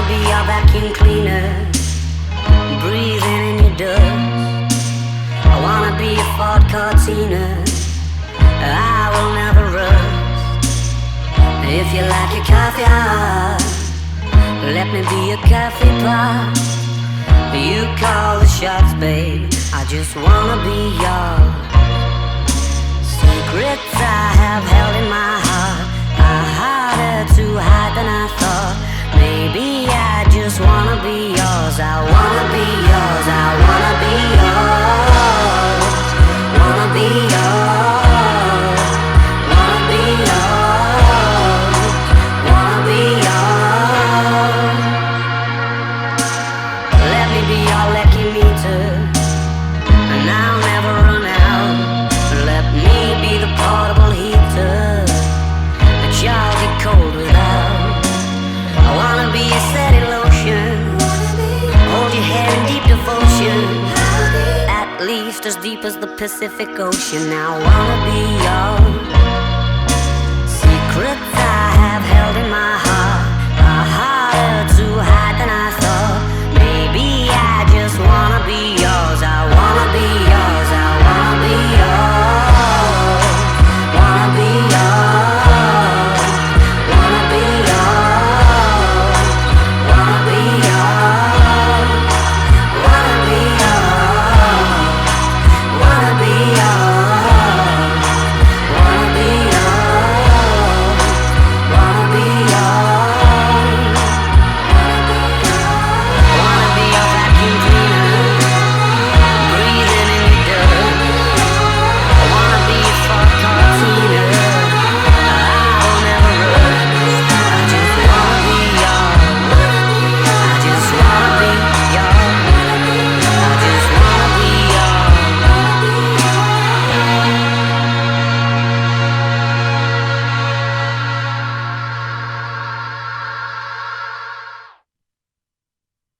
be your vacuum cleaner, breathing in your dust. I wanna be a Ford Cortina, I will never rust. If you like your coffee hot, let me be a coffee pot. You call the shots, babe, I just wanna be yours. Secrets I have held in my heart are harder to hide than I thought. Maybe I just wanna be yours. I wanna be yours. I wanna be yours. Wanna be yours. Wanna be yours. Wanna be yours. Let me be your lucky meter, and I'll never run out. Let me be the portable heater that y'all get cold without. I wanna be a steady lotion, hold your head in deep devotion, at least as deep as the Pacific Ocean. I wanna be yours.